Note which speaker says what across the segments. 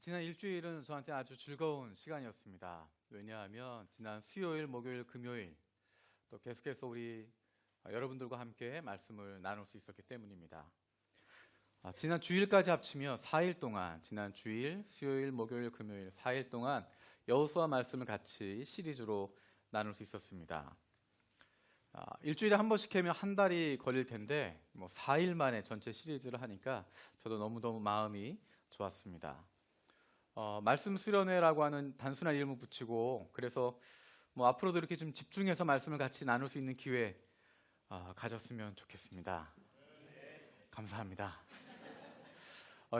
Speaker 1: 지난 일주일은 저한테 아주 즐거운 시간이었습니다. 왜냐하면 지난 수요일, 목요일, 금요일 또 계속해서 우리 여러분들과 함께 말씀을 나눌 수 있었기 때문입니다. 지난 주일까지 합치며 4일 동안, 지난 주일, 수요일, 목요일, 금요일 4일 동안 여호수아 말씀을 같이 시리즈로 나눌 수 있었습니다. 일주일에 한 번씩 하면 한 달이 걸릴 텐데 4일 만에 전체 시리즈를 하니까 저도 너무너무 마음이 좋았습니다. 말씀 수련회라고 하는 단순한 이름을 붙이고, 그래서 앞으로도 이렇게 좀 집중해서 말씀을 같이 나눌 수 있는 기회 가졌으면 좋겠습니다. 감사합니다.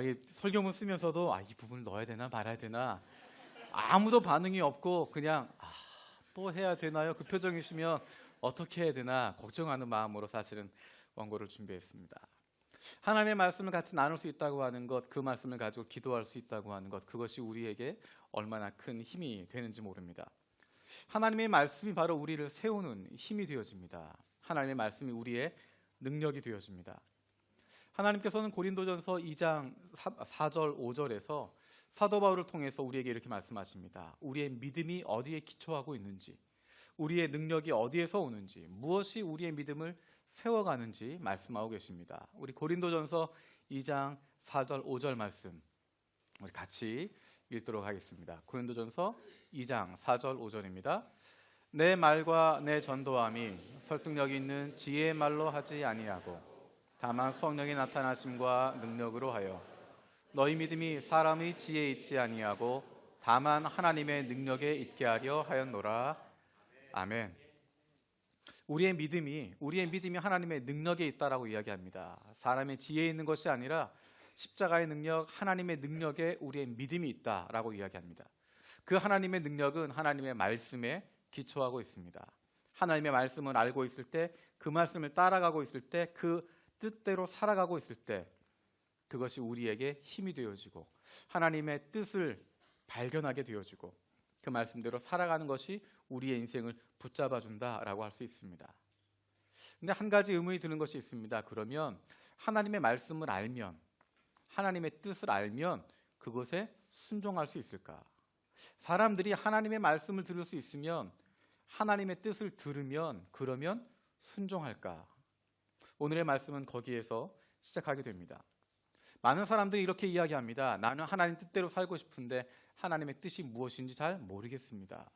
Speaker 1: 이 설교문 쓰면서도 이 부분을 넣어야 되나 말아야 되나 아무도 반응이 없고 그냥 또 해야 되나요? 그 표정이시면 어떻게 해야 되나 걱정하는 마음으로 사실은 원고를 준비했습니다. 하나님의 말씀을 같이 나눌 수 있다고 하는 것, 그 말씀을 가지고 기도할 수 있다고 하는 것, 그것이 우리에게 얼마나 큰 힘이 되는지 모릅니다. 하나님의 말씀이 바로 우리를 세우는 힘이 되어집니다. 하나님의 말씀이 우리의 능력이 되어집니다. 하나님께서는 고린도전서 2장 4절 5절에서 사도 바울을 통해서 우리에게 이렇게 말씀하십니다. 우리의 믿음이 어디에 기초하고 있는지, 우리의 능력이 어디에서 오는지, 무엇이 우리의 믿음을 세워가는지 말씀하고 계십니다. 우리 고린도전서 2장 4절 5절 말씀 우리 같이 읽도록 하겠습니다. 고린도전서 2장 4절 5절입니다. 내 말과 내 전도함이 설득력 있는 지혜의 말로 하지 아니하고 다만 성령의 나타나심과 능력으로 하여 너희 믿음이 사람의 지혜에 있지 아니하고 다만 하나님의 능력에 있게 하려 하였노라. 아멘. 우리의 믿음이 하나님의 능력에 있다라고 이야기합니다. 사람의 지혜에 있는 것이 아니라 십자가의 능력, 하나님의 능력에 우리의 믿음이 있다라고 이야기합니다. 그 하나님의 능력은 하나님의 말씀에 기초하고 있습니다. 하나님의 말씀을 알고 있을 때, 그 말씀을 따라가고 있을 때, 그 뜻대로 살아가고 있을 때 그것이 우리에게 힘이 되어지고 하나님의 뜻을 발견하게 되어지고 그 말씀대로 살아가는 것이 우리의 인생을 붙잡아준다라고 할 수 있습니다. 근데 한 가지 의문이 드는 것이 있습니다. 그러면 하나님의 말씀을 알면, 하나님의 뜻을 알면 그것에 순종할 수 있을까? 사람들이 하나님의 말씀을 들을 수 있으면, 하나님의 뜻을 들으면 그러면 순종할까? 오늘의 말씀은 거기에서 시작하게 됩니다. 많은 사람들이 이렇게 이야기합니다. 나는 하나님 뜻대로 살고 싶은데 하나님의 뜻이 무엇인지 잘 모르겠습니다.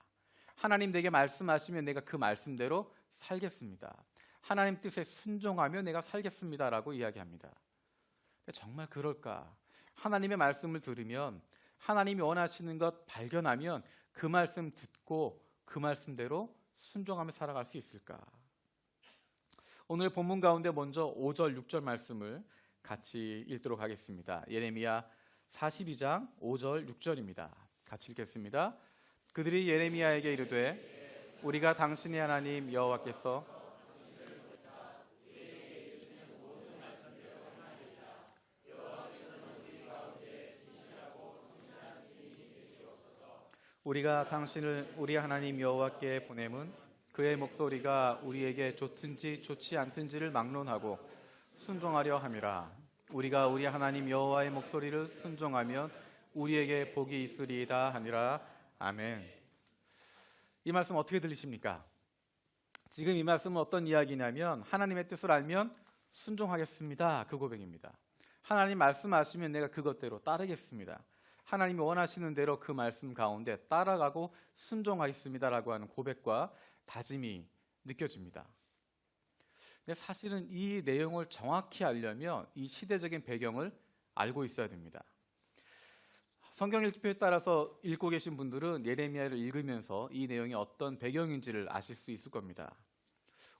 Speaker 1: 하나님 내게 말씀하시면 내가 그 말씀대로 살겠습니다. 하나님 뜻에 순종하며 내가 살겠습니다라고 이야기합니다. 정말 그럴까? 하나님의 말씀을 들으면, 하나님이 원하시는 것 발견하면 그 말씀 듣고 그 말씀대로 순종하며 살아갈 수 있을까? 오늘 본문 가운데 먼저 5절 6절 말씀을 같이 읽도록 하겠습니다. 예레미야 42장 5절 6절입니다. 같이 읽겠습니다. 그들이 예레미야에게 이르되 우리가 당신의 하나님 여호와께서 우리가 당신을 우리 하나님 여호와께 보냄은 그의 목소리가 우리에게 좋든지 좋지 않든지를 막론하고 순종하려 함이라. 우리가 우리 하나님 여호와의 목소리를 순종하면 우리에게 복이 있으리이다 하니라. 아멘. 이 말씀 어떻게 들리십니까? 지금 이 말씀은 어떤 이야기냐면 하나님의 뜻을 알면 순종하겠습니다, 그 고백입니다. 하나님 말씀하시면 내가 그것대로 따르겠습니다. 하나님이 원하시는 대로 그 말씀 가운데 따라가고 순종하겠습니다라고 하는 고백과 다짐이 느껴집니다. 근데 사실은 이 내용을 정확히 알려면 이 시대적인 배경을 알고 있어야 됩니다. 성경 읽기표에 따라서 읽고 계신 분들은 예레미야를 읽으면서 이 내용이 어떤 배경인지를 아실 수 있을 겁니다.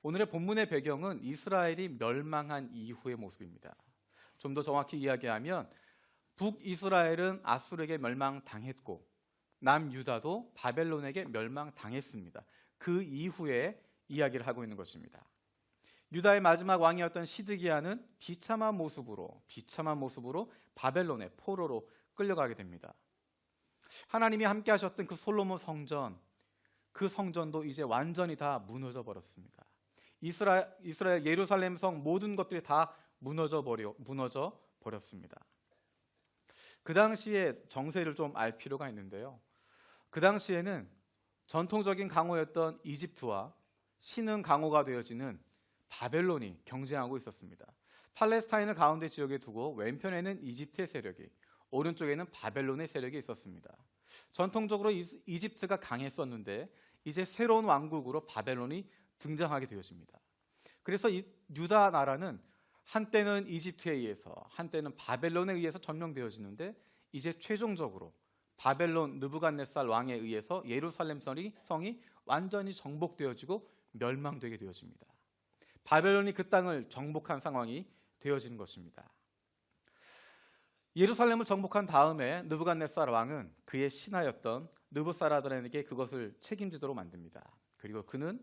Speaker 1: 오늘의 본문의 배경은 이스라엘이 멸망한 이후의 모습입니다. 좀 더 정확히 이야기하면 북이스라엘은 아수르에게 멸망당했고 남유다도 바벨론에게 멸망당했습니다. 그 이후에 이야기를 하고 있는 것입니다. 유다의 마지막 왕이었던 시드기야는 비참한 모습으로 바벨론의 포로로 끌려가게 됩니다. 하나님이 함께 하셨던 그 솔로몬 성전, 그 성전도 이제 완전히 다 무너져 버렸습니다. 이스라엘 예루살렘 성 모든 것들이 다 무너져 버렸습니다. 그 당시의 정세를 좀 알 필요가 있는데요. 그 당시에는 전통적인 강호였던 이집트와 신흥 강호가 되어지는 바벨론이 경쟁하고 있었습니다. 팔레스타인을 가운데 지역에 두고 왼편에는 이집트의 세력이, 오른쪽에는 바벨론의 세력이 있었습니다. 전통적으로 이집트가 강했었는데 이제 새로운 왕국으로 바벨론이 등장하게 되어집니다. 그래서 유다 나라는 한때는 이집트에 의해서, 한때는 바벨론에 의해서 점령되어지는데 이제 최종적으로 바벨론 느부갓네살 왕에 의해서 예루살렘 성이 완전히 정복되어지고 멸망되게 되어집니다. 바벨론이 그 땅을 정복한 상황이 되어지는 것입니다. 예루살렘을 정복한 다음에 느부갓네살 왕은 그의 신하였던 느부사라단에게 그것을 책임지도록 만듭니다. 그리고 그는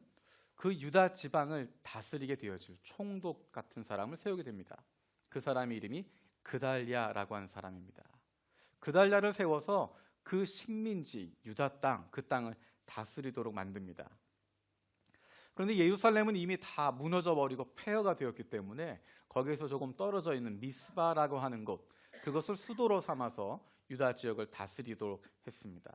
Speaker 1: 그 유다 지방을 다스리게 되어질 총독 같은 사람을 세우게 됩니다. 그 사람의 이름이 그달랴라고 하는 사람입니다. 그달랴를 세워서 그 식민지 유다 땅, 그 땅을 다스리도록 만듭니다. 그런데 예루살렘은 이미 다 무너져 버리고 폐허가 되었기 때문에 거기에서 조금 떨어져 있는 미스바라고 하는 곳, 그것을 수도로 삼아서 유다 지역을 다스리도록 했습니다.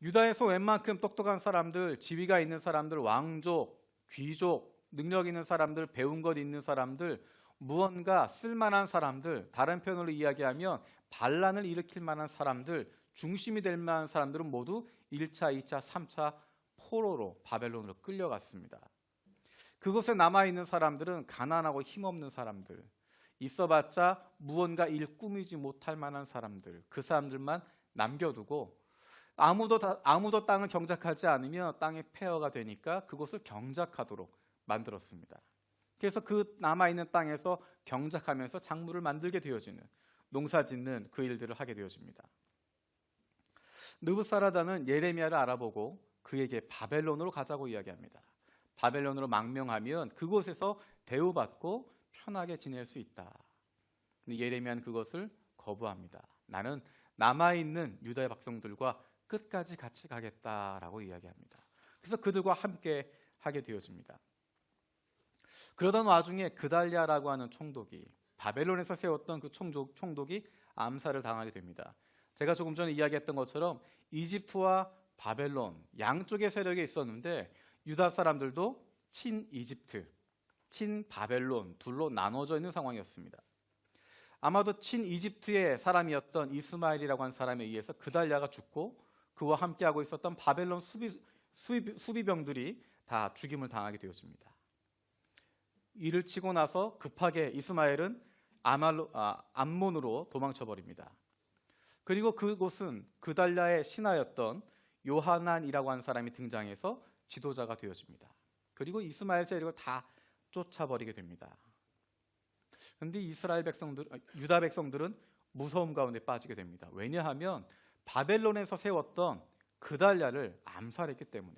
Speaker 1: 유다에서 웬만큼 똑똑한 사람들, 지위가 있는 사람들, 왕족, 귀족, 능력 있는 사람들, 배운 것 있는 사람들, 무언가 쓸만한 사람들, 다른 편으로 이야기하면 반란을 일으킬 만한 사람들, 중심이 될 만한 사람들은 모두 1차, 2차, 3차 포로로 바벨론으로 끌려갔습니다. 그곳에 남아있는 사람들은 가난하고 힘없는 사람들, 있어봤자 무언가 일 꾸미지 못할 만한 사람들, 그 사람들만 남겨두고 아무도 땅을 경작하지 않으면 땅의 폐허가 되니까 그곳을 경작하도록 만들었습니다. 그래서 그 남아있는 땅에서 경작하면서 작물을 만들게 되어지는, 농사짓는 그 일들을 하게 되어집니다. 느부사라단은 예레미야를 알아보고 그에게 바벨론으로 가자고 이야기합니다. 바벨론으로 망명하면 그곳에서 대우받고 편하게 지낼 수 있다. 근데 예레미야는 그것을 거부합니다. 나는 남아있는 유다의 백성들과 끝까지 같이 가겠다라고 이야기합니다. 그래서 그들과 함께 하게 되어집니다. 그러던 와중에 그달랴라고 하는 총독이, 바벨론에서 세웠던 그 총독이 암살을 당하게 됩니다. 제가 조금 전에 이야기했던 것처럼 이집트와 바벨론 양쪽의 세력이 있었는데 유다 사람들도 친이집트, 친바벨론 둘로 나눠져 있는 상황이었습니다. 아마도 친이집트의 사람이었던 이스마엘이라고 하는 사람에 의해서 그달랴가 죽고 그와 함께하고 있었던 바벨론 수비병들이 다 죽임을 당하게 되어집니다. 이를 치고 나서 급하게 이스마엘은 암몬으로 도망쳐버립니다. 그리고 그곳은 그달랴의 신하였던 요하난이라고 하는 사람이 등장해서 지도자가 되어집니다. 그리고 이스마엘 세력을 다 쫓아버리게 됩니다. 그런데 유다 백성들은 무서움 가운데 빠지게 됩니다. 왜냐하면 바벨론에서 세웠던 그달랴를 암살했기 때문에,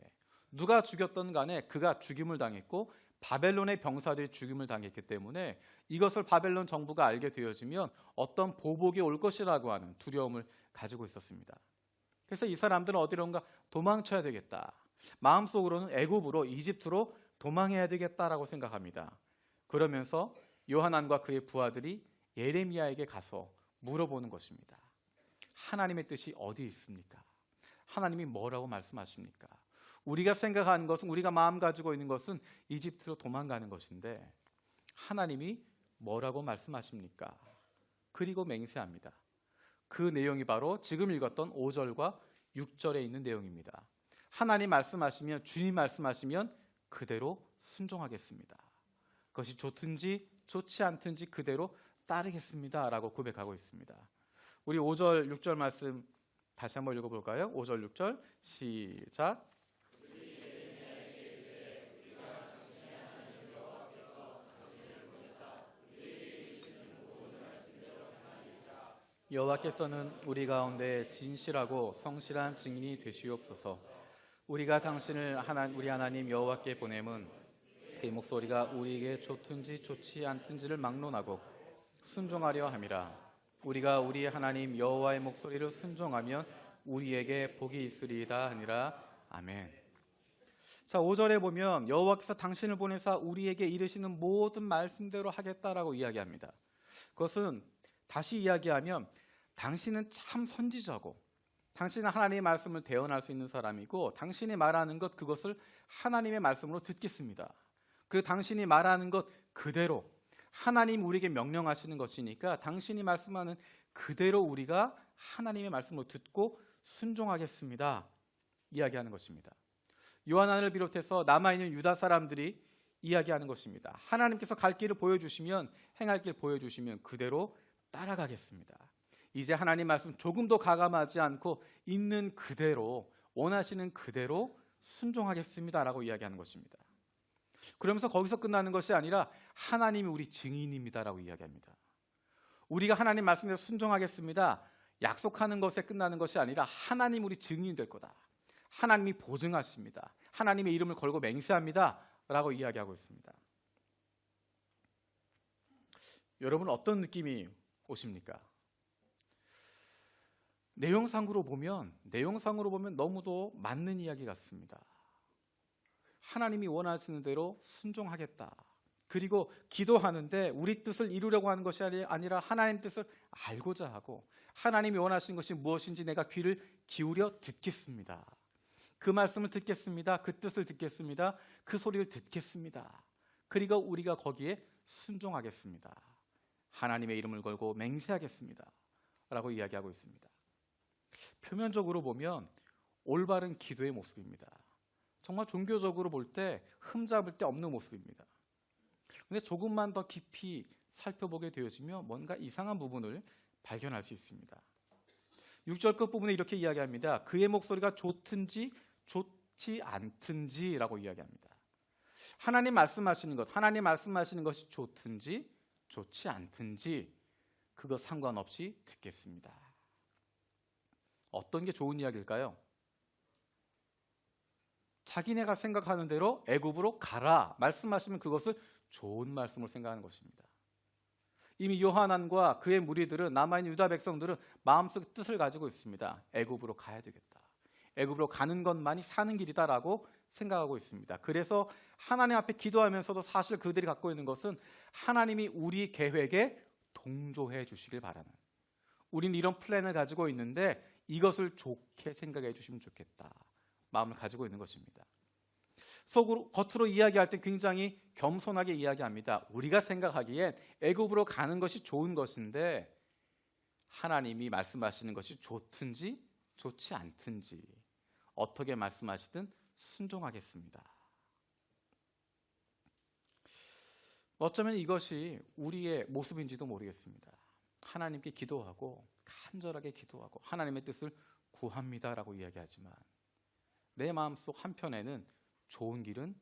Speaker 1: 누가 죽였던 간에 그가 죽임을 당했고 바벨론의 병사들이 죽임을 당했기 때문에 이것을 바벨론 정부가 알게 되어지면 어떤 보복이 올 것이라고 하는 두려움을 가지고 있었습니다. 그래서 이 사람들은 어디론가 도망쳐야 되겠다, 마음속으로는 애굽으로, 이집트로 도망해야 되겠다라고 생각합니다. 그러면서 요하난과 그의 부하들이 예레미야에게 가서 물어보는 것입니다. 하나님의 뜻이 어디 있습니까? 하나님이 뭐라고 말씀하십니까? 우리가 생각하는 것은, 우리가 마음 가지고 있는 것은 이집트로 도망가는 것인데 하나님이 뭐라고 말씀하십니까? 그리고 맹세합니다. 그 내용이 바로 지금 읽었던 5절과 6절에 있는 내용입니다. 하나님 말씀하시면, 주님 말씀하시면 그대로 순종하겠습니다. 그것이 좋든지 좋지 않든지 그대로 따르겠습니다 라고 고백하고 있습니다. 우리 5절, 6절 말씀 다시 한번 읽어볼까요? 5절, 6절 시작. 여호와께서는 우리 가운데 진실하고 성실한 증인이 되시옵소서. 우리가 당신을 우리 하나님 여호와께 보냄은 그의 목소리가 우리에게 좋든지 좋지 않든지를 막론하고 순종하려 함이라. 우리가 우리 하나님 여호와의 목소리를 순종하면 우리에게 복이 있으리이다 하니라. 아멘. 자, 5절에 보면 여호와께서 당신을 보내사 우리에게 이르시는 모든 말씀대로 하겠다라고 이야기합니다. 그것은 다시 이야기하면 당신은 참 선지자고 당신은 하나님의 말씀을 대언할 수 있는 사람이고 당신이 말하는 것 그것을 하나님의 말씀으로 듣겠습니다. 그리고 당신이 말하는 것 그대로 하나님 우리에게 명령하시는 것이니까 당신이 말씀하는 그대로 우리가 하나님의 말씀으로 듣고 순종하겠습니다. 이야기하는 것입니다. 요한을 비롯해서 남아있는 유다 사람들이 이야기하는 것입니다. 하나님께서 갈 길을 보여주시면 행할 길 보여주시면 그대로 따라가겠습니다. 이제 하나님 말씀 조금도 가감하지 않고 있는 그대로 원하시는 그대로 순종하겠습니다라고 이야기하는 것입니다. 그러면서 거기서 끝나는 것이 아니라 하나님이 우리 증인입니다라고 이야기합니다. 우리가 하나님 말씀에 순종하겠습니다. 약속하는 것에 끝나는 것이 아니라 하나님 우리 증인이 될 거다. 하나님이 보증하십니다. 하나님의 이름을 걸고 맹세합니다. 라고 이야기하고 있습니다. 여러분 어떤 느낌이 오십니까? 내용상으로 보면 너무도 맞는 이야기 같습니다. 하나님이 원하시는 대로 순종하겠다. 그리고 기도하는데 우리 뜻을 이루려고 하는 것이 아니라 하나님 뜻을 알고자 하고 하나님이 원하시는 것이 무엇인지 내가 귀를 기울여 듣겠습니다. 그 말씀을 듣겠습니다. 그 뜻을 듣겠습니다. 그 소리를 듣겠습니다. 그리고 우리가 거기에 순종하겠습니다. 하나님의 이름을 걸고 맹세하겠습니다. 라고 이야기하고 있습니다. 표면적으로 보면 올바른 기도의 모습입니다. 정말 종교적으로 볼 때 흠잡을 데 없는 모습입니다. 그런데 조금만 더 깊이 살펴보게 되어지면 뭔가 이상한 부분을 발견할 수 있습니다. 6절 끝부분에 이렇게 이야기합니다. 그의 목소리가 좋든지 좋지 않든지 라고 이야기합니다. 하나님 말씀하시는 것이 좋든지 좋지 않든지 그거 상관없이 듣겠습니다. 어떤 게 좋은 이야기일까요? 자기네가 생각하는 대로 애굽으로 가라 말씀하시면 그것을 좋은 말씀으로 생각하는 것입니다. 이미 요하난과 그의 무리들은 남아있는 유다 백성들은 마음속 뜻을 가지고 있습니다. 애굽으로 가야 되겠다. 애굽으로 가는 것만이 사는 길이다라고 생각하고 있습니다. 그래서 하나님 앞에 기도하면서도 사실 그들이 갖고 있는 것은 하나님이 우리 계획에 동조해 주시길 바라는, 우리는 이런 플랜을 가지고 있는데 이것을 좋게 생각해 주시면 좋겠다 마음을 가지고 있는 것입니다. 겉으로 이야기할 때 굉장히 겸손하게 이야기합니다. 우리가 생각하기엔 애굽으로 가는 것이 좋은 것인데 하나님이 말씀하시는 것이 좋든지 좋지 않든지 어떻게 말씀하시든 순종하겠습니다. 어쩌면 이것이 우리의 모습인지도 모르겠습니다. 하나님께 기도하고 간절하게 기도하고 하나님의 뜻을 구합니다라고 이야기하지만 내 마음속 한편에는 좋은 길은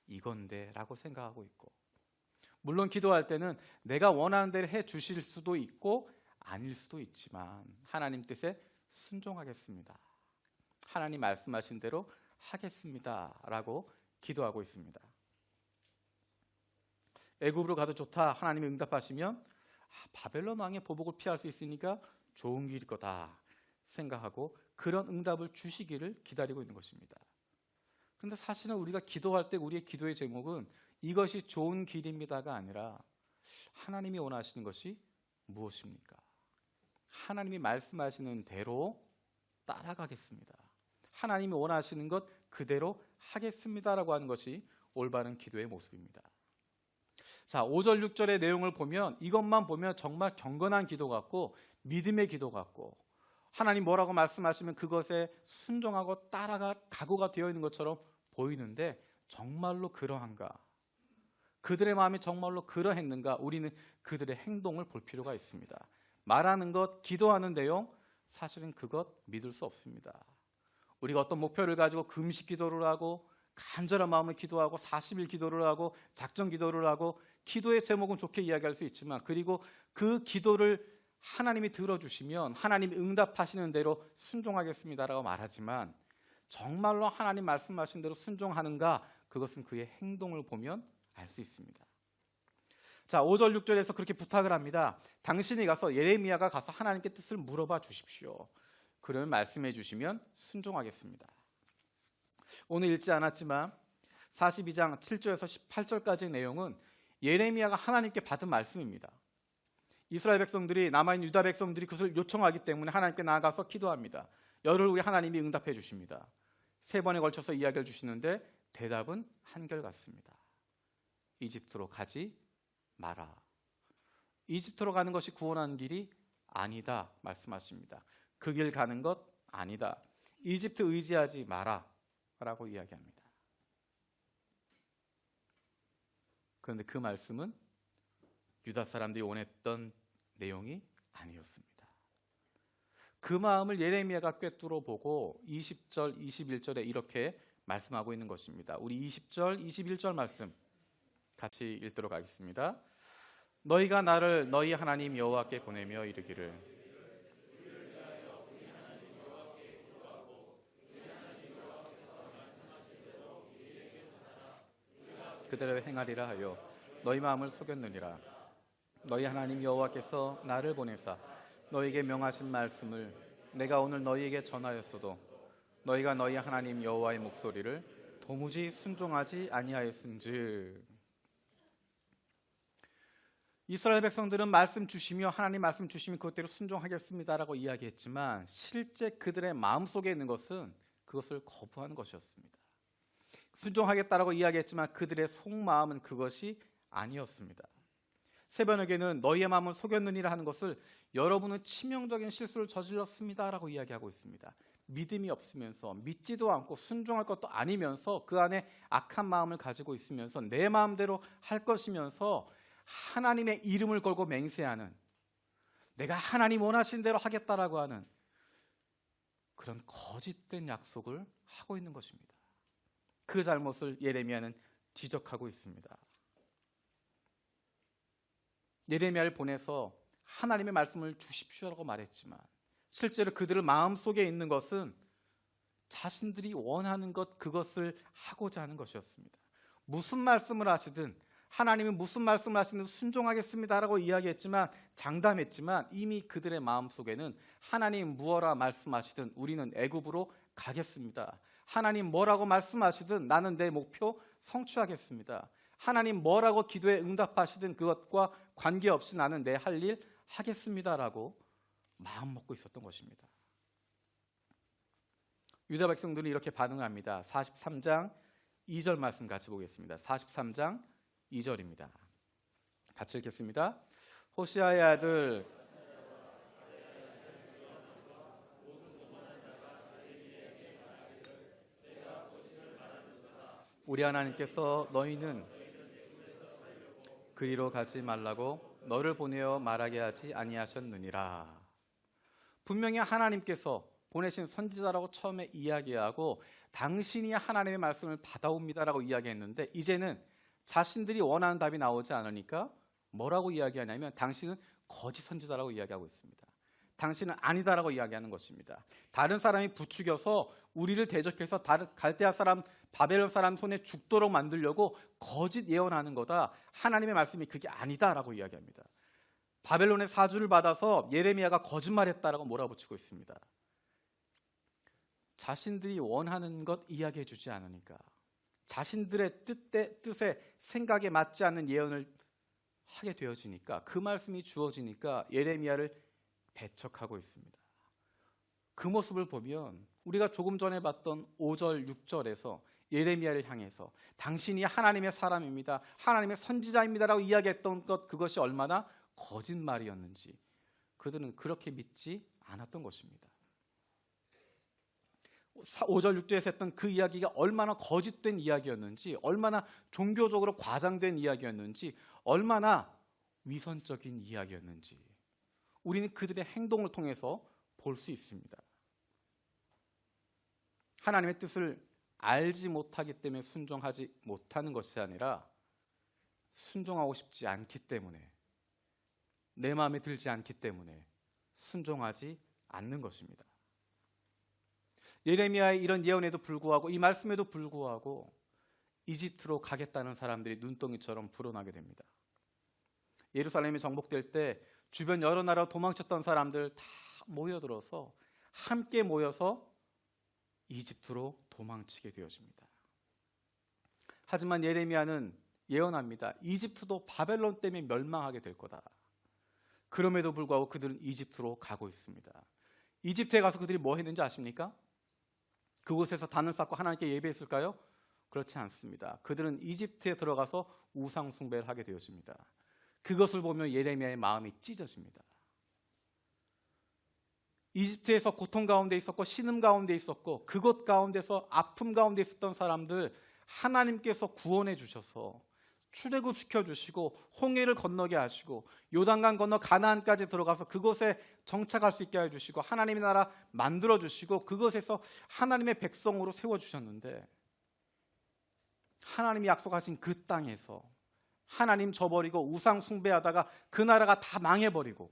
Speaker 1: 이건데 라고 생각하고 있고, 물론 기도할 때는 내가 원하는 대로 해 주실 수도 있고 아닐 수도 있지만 하나님 뜻에 순종하겠습니다. 하나님 말씀하신 대로 하겠습니다 라고 기도하고 있습니다. 애굽으로 가도 좋다 하나님이 응답하시면 바벨론 왕의 보복을 피할 수 있으니까 좋은 길일 거다 생각하고 그런 응답을 주시기를 기다리고 있는 것입니다. 그런데 사실은 우리가 기도할 때 우리의 기도의 제목은 이것이 좋은 길입니다가 아니라 하나님이 원하시는 것이 무엇입니까? 하나님이 말씀하시는 대로 따라가겠습니다. 하나님이 원하시는 것 그대로 하겠습니다라고 하는 것이 올바른 기도의 모습입니다. 자, 5절 6절의 내용을 보면 이것만 보면 정말 경건한 기도 같고 믿음의 기도 같고 하나님 뭐라고 말씀하시면 그것에 순종하고 따라가 각오가 되어 있는 것처럼 보이는데 정말로 그러한가? 그들의 마음이 정말로 그러했는가? 우리는 그들의 행동을 볼 필요가 있습니다. 말하는 것, 기도하는 내용 사실은 그것 믿을 수 없습니다. 우리가 어떤 목표를 가지고 금식 기도를 하고 간절한 마음을 기도하고 40일 기도를 하고 작전 기도를 하고 기도의 제목은 좋게 이야기할 수 있지만 그리고 그 기도를 하나님이 들어주시면 하나님이 응답하시는 대로 순종하겠습니다라고 말하지만 정말로 하나님 말씀하신 대로 순종하는가? 그것은 그의 행동을 보면 알 수 있습니다. 자, 5절 6절에서 그렇게 부탁을 합니다. 당신이 가서 예레미야가 가서 하나님께 뜻을 물어봐 주십시오. 그러면 말씀해 주시면 순종하겠습니다. 오늘 읽지 않았지만 42장 7절에서 18절까지의 내용은 예레미야가 하나님께 받은 말씀입니다. 이스라엘 백성들이, 남아있는 유다 백성들이 그것을 요청하기 때문에 하나님께 나아가서 기도합니다. 열흘 후에 하나님이 응답해 주십니다. 3번에 걸쳐서 이야기를 주시는데 대답은 한결같습니다. 이집트로 가지 마라. 이집트로 가는 것이 구원하는 길이 아니다 말씀하십니다. 그 길 가는 것 아니다. 이집트 의지하지 마라 라고 이야기합니다. 그런데 그 말씀은 유다 사람들이 원했던 내용이 아니었습니다. 그 마음을 예레미야가 꿰뚫어 보고 20절, 21절에 이렇게 말씀하고 있는 것입니다. 우리 20절, 21절 말씀 같이 읽도록 하겠습니다. 너희가 나를 너희 하나님 여호와께 보내며 이르기를 그대로 행하리라 하여 너희 마음을 속였느니라. 너희 하나님 여호와께서 나를 보내사 너희에게 명하신 말씀을 내가 오늘 너희에게 전하였어도 너희가 너희 하나님 여호와의 목소리를 도무지 순종하지 아니하였은즉. 이스라엘 백성들은 말씀 주시며 하나님 말씀 주시면 그것대로 순종하겠습니다라고 이야기했지만 실제 그들의 마음속에 있는 것은 그것을 거부하는 것이었습니다. 순종하겠다라고 이야기했지만 그들의 속마음은 그것이 아니었습니다. 새벽에는 너희의 마음을 속였느니라 하는 것을 여러분은 치명적인 실수를 저질렀습니다라고 이야기하고 있습니다. 믿음이 없으면서 믿지도 않고 순종할 것도 아니면서 그 안에 악한 마음을 가지고 있으면서 내 마음대로 할 것이면서 하나님의 이름을 걸고 맹세하는, 내가 하나님 원하신 대로 하겠다라고 하는 그런 거짓된 약속을 하고 있는 것입니다. 그 잘못을 예레미야는 지적하고 있습니다. 예레미야를 보내서 하나님의 말씀을 주십시오라고 말했지만 실제로 그들의 마음속에 있는 것은 자신들이 원하는 것, 그것을 하고자 하는 것이었습니다. 무슨 말씀을 하시든 하나님이 무슨 말씀을 하시든 순종하겠습니다라고 이야기했지만 장담했지만 이미 그들의 마음속에는 하나님 무엇라 말씀하시든 우리는 애굽으로 가겠습니다. 하나님 뭐라고 말씀하시든 나는 내 목표 성취하겠습니다. 하나님 뭐라고 기도에 응답하시든 그것과 관계없이 나는 내 할 일 하겠습니다라고 마음 먹고 있었던 것입니다. 유다 백성들이 이렇게 반응합니다. 43장 2절 말씀 같이 보겠습니다. 43장 2절입니다. 같이 읽겠습니다. 호시아의 아들 우리 하나님께서 너희는 그리로 가지 말라고 너를 보내어 말하게 하지 아니하셨느니라. 분명히 하나님께서 보내신 선지자라고 처음에 이야기하고 당신이 하나님의 말씀을 받아옵니다라고 이야기했는데 이제는 자신들이 원하는 답이 나오지 않으니까 뭐라고 이야기하냐면 당신은 거짓 선지자라고 이야기하고 있습니다. 당신은 아니다라고 이야기하는 것입니다. 다른 사람이 부추겨서 우리를 대적해서 다른 갈대아 사람, 바벨론 사람 손에 죽도록 만들려고 거짓 예언하는 거다. 하나님의 말씀이 그게 아니다라고 이야기합니다. 바벨론의 사주를 받아서 예레미야가 거짓말했다라고 몰아붙이고 있습니다. 자신들이 원하는 것 이야기해 주지 않으니까 자신들의 뜻에 생각에 맞지 않는 예언을 하게 되어지니까 그 말씀이 주어지니까 예레미야를 배척하고 있습니다. 그 모습을 보면 우리가 조금 전에 봤던 5절, 6절에서 예레미야를 향해서 당신이 하나님의 사람입니다. 하나님의 선지자입니다라고 이야기했던 것 그것이 얼마나 거짓말이었는지 그들은 그렇게 믿지 않았던 것입니다. 5절, 6절에서 했던 그 이야기가 얼마나 거짓된 이야기였는지 얼마나 종교적으로 과장된 이야기였는지 얼마나 위선적인 이야기였는지 우리는 그들의 행동을 통해서 볼 수 있습니다. 하나님의 뜻을 알지 못하기 때문에 순종하지 못하는 것이 아니라 순종하고 싶지 않기 때문에 내 마음에 들지 않기 때문에 순종하지 않는 것입니다. 예레미야의 이런 예언에도 불구하고 이 말씀에도 불구하고 이집트로 가겠다는 사람들이 눈덩이처럼 불어나게 됩니다. 예루살렘이 정복될 때 주변 여러 나라 도망쳤던 사람들 다 모여들어서 함께 모여서 이집트로 도망치게 되어집니다. 하지만 예레미야는 예언합니다. 이집트도 바벨론 때문에 멸망하게 될 거다. 그럼에도 불구하고 그들은 이집트로 가고 있습니다. 이집트에 가서 그들이 뭐 했는지 아십니까? 그곳에서 단을 쌓고 하나님께 예배했을까요? 그렇지 않습니다. 그들은 이집트에 들어가서 우상 숭배를 하게 되어집니다. 그것을 보며 예레미야의 마음이 찢어집니다. 이집트에서 고통 가운데 있었고 신음 가운데 있었고 그곳 가운데서 아픔 가운데 있었던 사람들 하나님께서 구원해 주셔서 출애굽시켜 주시고 홍해를 건너게 하시고 요단강 건너 가나안까지 들어가서 그곳에 정착할 수 있게 해주시고 하나님의 나라 만들어 주시고 그것에서 하나님의 백성으로 세워주셨는데 하나님이 약속하신 그 땅에서 하나님 저버리고 우상 숭배하다가 그 나라가 다 망해버리고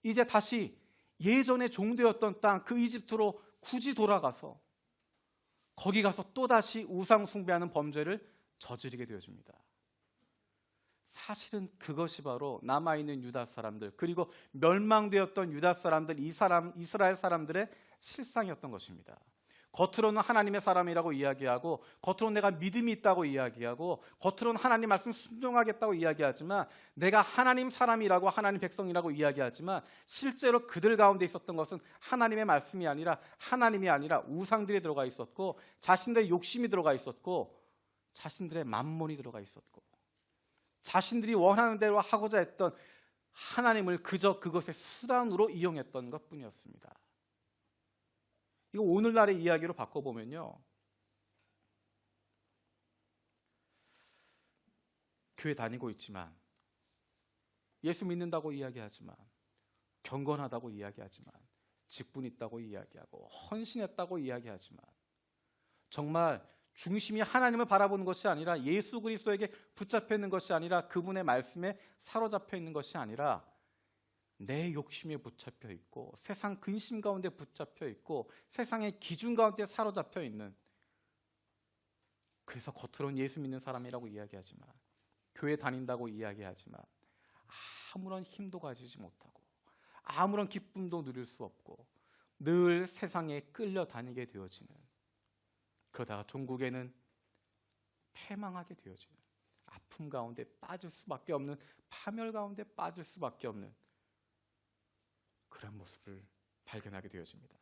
Speaker 1: 이제 다시 예전에 종되었던 땅 그 이집트로 굳이 돌아가서 거기 가서 또다시 우상 숭배하는 범죄를 저지르게 되어집니다. 사실은 그것이 바로 남아있는 유다 사람들 그리고 멸망되었던 유다 사람들 이스라엘 사람들의 실상이었던 것입니다. 겉으로는 하나님의 사람이라고 이야기하고 겉으로는 내가 믿음이 있다고 이야기하고 겉으로는 하나님 말씀 순종하겠다고 이야기하지만 내가 하나님 사람이라고 하나님 백성이라고 이야기하지만 실제로 그들 가운데 있었던 것은 하나님의 말씀이 아니라 하나님이 아니라 우상들이 들어가 있었고 자신들의 욕심이 들어가 있었고 자신들의 만몬이 들어가 있었고 자신들이 원하는 대로 하고자 했던 하나님을 그저 그것의 수단으로 이용했던 것뿐이었습니다. 이거 오늘날의 이야기로 바꿔보면요, 교회 다니고 있지만 예수 믿는다고 이야기하지만 경건하다고 이야기하지만 직분 있다고 이야기하고 헌신했다고 이야기하지만 정말 중심이 하나님을 바라보는 것이 아니라 예수 그리스도에게 붙잡혀 있는 것이 아니라 그분의 말씀에 사로잡혀 있는 것이 아니라 내 욕심에 붙잡혀 있고 세상 근심 가운데 붙잡혀 있고 세상의 기준 가운데 사로잡혀 있는, 그래서 겉으로는 예수 믿는 사람이라고 이야기하지만 교회 다닌다고 이야기하지만 아무런 힘도 가지지 못하고 아무런 기쁨도 누릴 수 없고 늘 세상에 끌려다니게 되어지는, 그러다가 종국에는 패망하게 되어지는, 아픔 가운데 빠질 수밖에 없는, 파멸 가운데 빠질 수밖에 없는 그런 모습을 발견하게 되어집니다.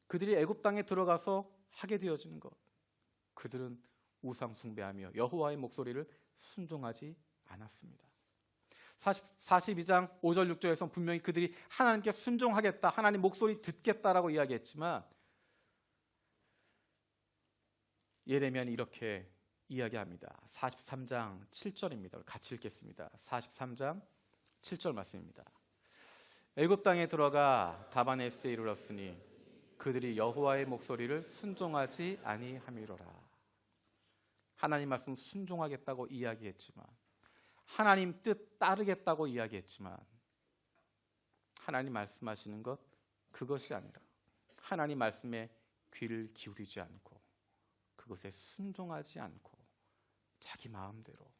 Speaker 1: 그들이 애굽 땅에 들어가서 하게 되어지는 것, 그들은 우상 숭배하며 여호와의 목소리를 순종하지 않았습니다. 42장 5절 6절에서 분명히 그들이 하나님께 순종하겠다, 하나님 목소리 듣겠다라고 이야기했지만 예레미야는 이렇게 이야기합니다. 43장 7절입니다. 같이 읽겠습니다. 43장 7절 말씀입니다. 애굽 땅에 들어가 다바네스에 이르렀으니 그들이 여호와의 목소리를 순종하지 아니함이로라. 하나님 말씀 순종하겠다고 이야기했지만, 하나님 뜻 따르겠다고 이야기했지만 하나님 말씀하시는 것 그것이 아니라 하나님 말씀에 귀를 기울이지 않고 그것에 순종하지 않고 자기 마음대로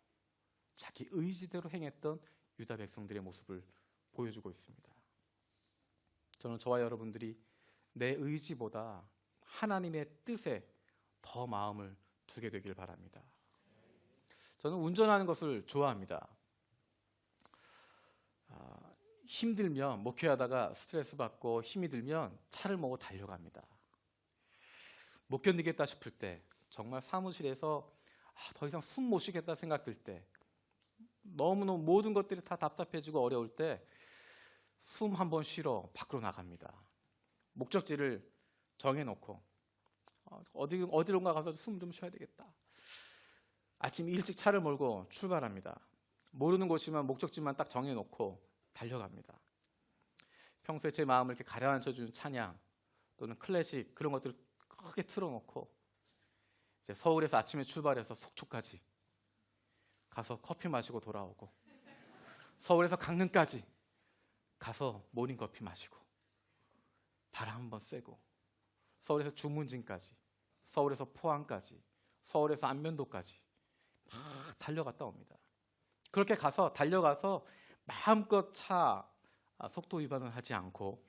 Speaker 1: 자기 의지대로 행했던 유다 백성들의 모습을 보여주고 있습니다. 저는 저와 여러분들이 내 의지보다 하나님의 뜻에 더 마음을 두게 되길 바랍니다. 저는 운전하는 것을 좋아합니다. 힘들면, 목회하다가 스트레스 받고 힘이 들면 차를 몰고 달려갑니다. 못 견디겠다 싶을 때, 정말 사무실에서 더 이상 숨 못 쉬겠다 생각 들 때, 너무너무 모든 것들이 다 답답해지고 어려울 때 숨 한번 쉬러 밖으로 나갑니다. 목적지를 정해놓고 어디론가 가서 숨 좀 쉬어야 되겠다. 아침 일찍 차를 몰고 출발합니다. 모르는 곳이면 목적지만 딱 정해놓고 달려갑니다. 평소에 제 마음을 이렇게 가라앉혀주는 찬양 또는 클래식 그런 것들을 크게 틀어놓고 이제 서울에서 아침에 출발해서 속초까지 가서 커피 마시고 돌아오고, 서울에서 강릉까지 가서 모닝커피 마시고 바람 한번 쐬고, 서울에서 주문진까지, 서울에서 포항까지, 서울에서 안면도까지 막 달려갔다 옵니다. 그렇게 가서 달려가서 마음껏 차 속도 위반을 하지 않고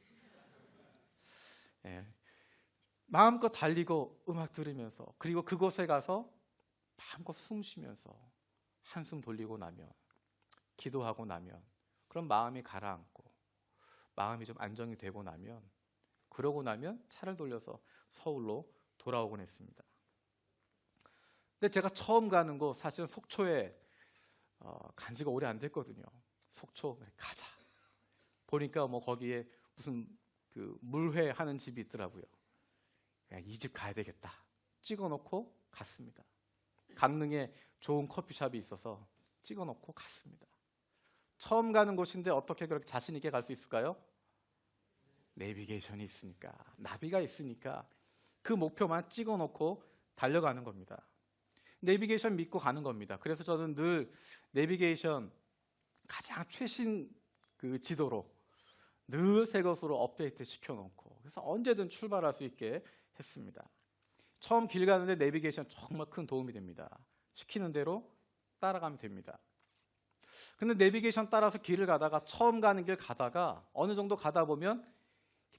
Speaker 1: 마음껏 달리고 음악 들으면서, 그리고 그곳에 가서 마음껏 숨 쉬면서 한숨 돌리고 나면 기도하고 나면, 그럼 마음이 가라앉고 마음이 좀 안정이 되고 나면, 그러고 나면 차를 돌려서 서울로 돌아오곤 했습니다. 근데 제가 처음 가는 곳 사실은 속초에 간 지가 오래 안 됐거든요. 속초 가자. 보니까 뭐 거기에 무슨 그 물회 하는 집이 있더라고요. 이 집 가야 되겠다. 찍어놓고 갔습니다. 강릉에 좋은 커피숍이 있어서 찍어놓고 갔습니다. 처음 가는 곳인데 어떻게 그렇게 자신 있게 갈 수 있을까요? 내비게이션이 있으니까, 나비가 있으니까 그 목표만 찍어놓고 달려가는 겁니다. 내비게이션 믿고 가는 겁니다. 그래서 저는 늘 내비게이션 가장 최신 그 지도로 늘 새 것으로 업데이트 시켜놓고, 그래서 언제든 출발할 수 있게 했습니다. 처음 길 가는데 내비게이션 정말 큰 도움이 됩니다. 시키는 대로 따라가면 됩니다. 근데 내비게이션 따라서 길을 가다가, 처음 가는 길 가다가 어느 정도 가다 보면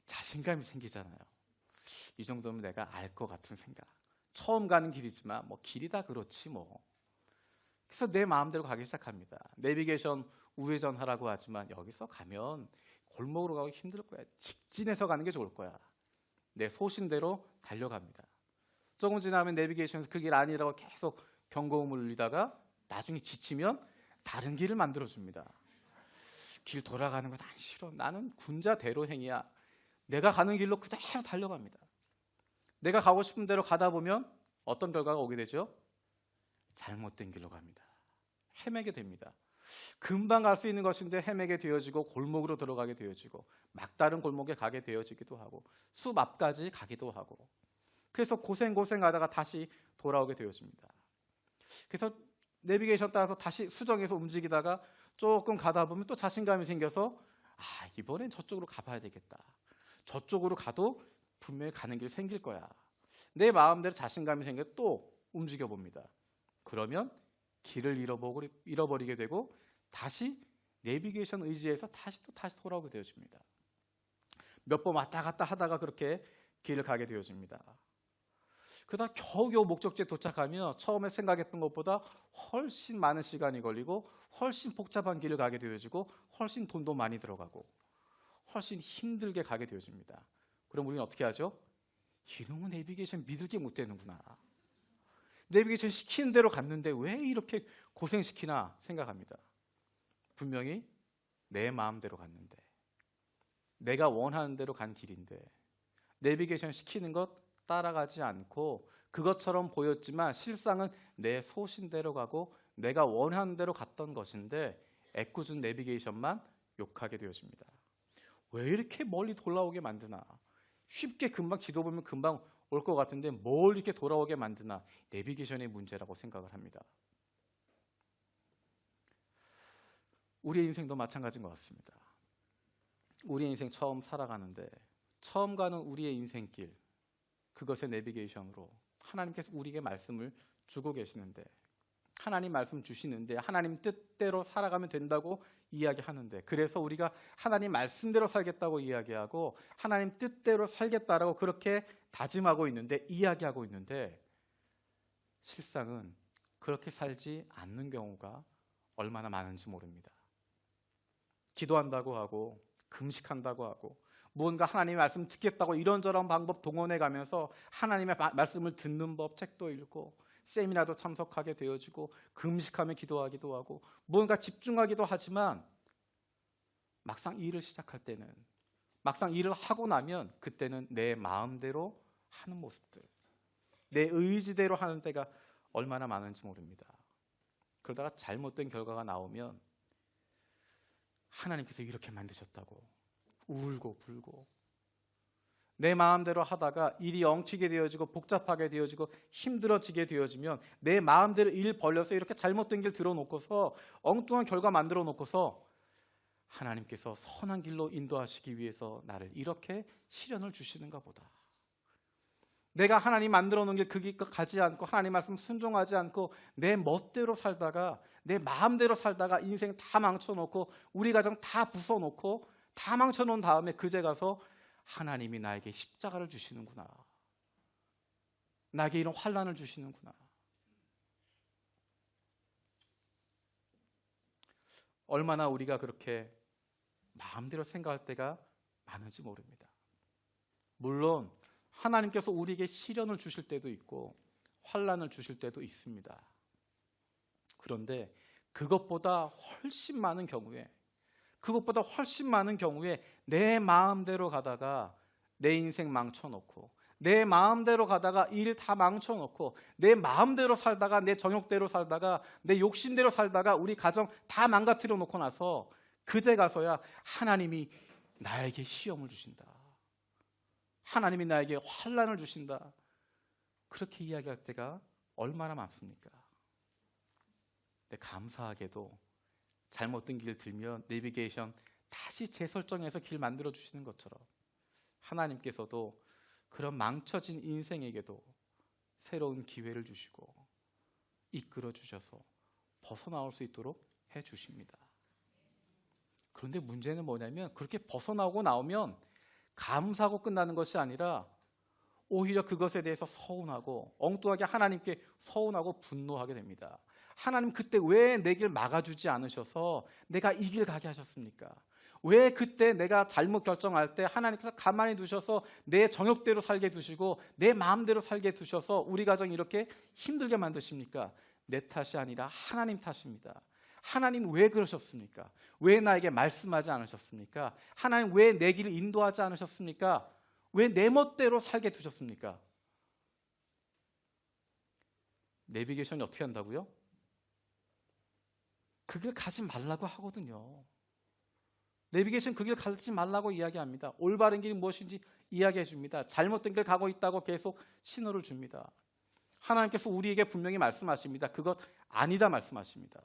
Speaker 1: 자신감이 생기잖아요. 이 정도면 내가 알 것 같은 생각. 처음 가는 길이지만 뭐 길이 다 그렇지 뭐. 그래서 내 마음대로 가기 시작합니다. 내비게이션 우회전하라고 하지만 여기서 가면 골목으로 가기 힘들 거야. 직진해서 가는 게 좋을 거야. 내 소신대로 달려갑니다. 조금 지나면 내비게이션에서 그 길 아니라고 계속 경고음을 울리다가 나중에 지치면 다른 길을 만들어줍니다. 길 돌아가는 건 안 싫어. 나는 군자대로행이야. 내가 가는 길로 그대로 달려갑니다. 내가 가고 싶은 대로 가다 보면 어떤 결과가 오게 되죠? 잘못된 길로 갑니다. 헤매게 됩니다. 금방 갈 수 있는 것인데 헤매게 되어지고, 골목으로 들어가게 되어지고, 막다른 골목에 가게 되어지기도 하고, 숲 앞까지 가기도 하고, 그래서 고생하다가 다시 돌아오게 되어집니다. 그래서 내비게이션 따라서 다시 수정해서 움직이다가 조금 가다 보면 또 자신감이 생겨서 이번엔 저쪽으로 가봐야 되겠다. 저쪽으로 가도 분명히 가는 길 생길 거야. 내 마음대로 자신감이 생겨 또 움직여 봅니다. 그러면 길을 잃어버리게 되고 다시 내비게이션 의지해서 다시 돌아오게 되어집니다. 몇 번 왔다 갔다 하다가 그렇게 길을 가게 되어집니다. 그러다 겨우겨우 목적지에 도착하며 처음에 생각했던 것보다 훨씬 많은 시간이 걸리고, 훨씬 복잡한 길을 가게 되어지고, 훨씬 돈도 많이 들어가고, 훨씬 힘들게 가게 되어집니다. 그럼 우리는 어떻게 하죠? 이놈의 내비게이션 믿을 게 못 되는구나. 내비게이션 시키는 대로 갔는데 왜 이렇게 고생시키나 생각합니다. 분명히 내 마음대로 갔는데, 내가 원하는 대로 간 길인데, 내비게이션 시키는 것 따라가지 않고 그것처럼 보였지만 실상은 내 소신대로 가고 내가 원하는 대로 갔던 것인데, 애꿎은 내비게이션만 욕하게 되어집니다. 왜 이렇게 멀리 돌아오게 만드나? 쉽게 금방 지도 보면 금방 올 것 같은데 뭘 이렇게 돌아오게 만드나? 내비게이션의 문제라고 생각을 합니다. 우리의 인생도 마찬가지인 것 같습니다. 우리의 인생 처음 살아가는데, 처음 가는 우리의 인생길, 그것의 내비게이션으로 하나님께서 우리에게 말씀을 주고 계시는데, 하나님 말씀 주시는데 하나님 뜻대로 살아가면 된다고 이야기하는데, 그래서 우리가 하나님 말씀대로 살겠다고 이야기하고 하나님 뜻대로 살겠다라고 그렇게 다짐하고 있는데, 이야기하고 있는데, 실상은 그렇게 살지 않는 경우가 얼마나 많은지 모릅니다. 기도한다고 하고 금식한다고 하고 무언가 하나님의 말씀 듣겠다고 이런저런 방법 동원해 가면서 하나님의 말씀을 듣는 법 책도 읽고 세미나도 참석하게 되어지고 금식하며 기도하기도 하고 무언가 집중하기도 하지만, 막상 일을 시작할 때는, 막상 일을 하고 나면 그때는 내 마음대로 하는 모습들, 내 의지대로 하는 때가 얼마나 많은지 모릅니다. 그러다가 잘못된 결과가 나오면 하나님께서 이렇게 만드셨다고 울고 불고, 내 마음대로 하다가 일이 엉키게 되어지고 복잡하게 되어지고 힘들어지게 되어지면 내 마음대로 일 벌려서 이렇게 잘못된 길 들어놓고서 엉뚱한 결과 만들어 놓고서 하나님께서 선한 길로 인도하시기 위해서 나를 이렇게 시련을 주시는가 보다. 내가 하나님 만들어 놓은 길 그 길 가지 않고 하나님 말씀 순종하지 않고 내 멋대로 살다가, 내 마음대로 살다가 인생 다 망쳐놓고 우리 가정 다 부숴놓고 다 망쳐놓은 다음에 그제 가서 하나님이 나에게 십자가를 주시는구나, 나에게 이런 환난을 주시는구나. 얼마나 우리가 그렇게 마음대로 생각할 때가 많은지 모릅니다. 물론 하나님께서 우리에게 시련을 주실 때도 있고 환난을 주실 때도 있습니다. 그런데 그것보다 훨씬 많은 경우에 내 마음대로 가다가 내 인생 망쳐놓고, 내 마음대로 가다가 일 다 망쳐놓고, 내 마음대로 살다가, 내 정욕대로 살다가, 내 욕심대로 살다가 우리 가정 다 망가뜨려 놓고 나서 그제 가서야 하나님이 나에게 시험을 주신다, 하나님이 나에게 환난을 주신다, 그렇게 이야기할 때가 얼마나 많습니까? 근데 감사하게도 잘못된 길 들면 내비게이션 다시 재설정해서 길 만들어 주시는 것처럼 하나님께서도 그런 망쳐진 인생에게도 새로운 기회를 주시고 이끌어 주셔서 벗어나올 수 있도록 해 주십니다. 그런데 문제는 뭐냐면 그렇게 벗어나오고 나오면 감사하고 끝나는 것이 아니라 오히려 그것에 대해서 서운하고 엉뚱하게 하나님께 서운하고 분노하게 됩니다. 하나님 그때 왜 내 길 막아주지 않으셔서 내가 이 길 가게 하셨습니까? 왜 그때 내가 잘못 결정할 때 하나님께서 가만히 두셔서 내 정욕대로 살게 두시고 내 마음대로 살게 두셔서 우리 가정이 이렇게 힘들게 만드십니까? 내 탓이 아니라 하나님 탓입니다. 하나님 왜 그러셨습니까? 왜 나에게 말씀하지 않으셨습니까? 하나님 왜 내 길을 인도하지 않으셨습니까? 왜 내 멋대로 살게 두셨습니까? 내비게이션이 어떻게 한다고요? 그 길 가지 말라고 하거든요. 내비게이션 그 길 가지 말라고 이야기합니다. 올바른 길이 무엇인지 이야기해 줍니다. 잘못된 길 가고 있다고 계속 신호를 줍니다. 하나님께서 우리에게 분명히 말씀하십니다. 그것 아니다 말씀하십니다.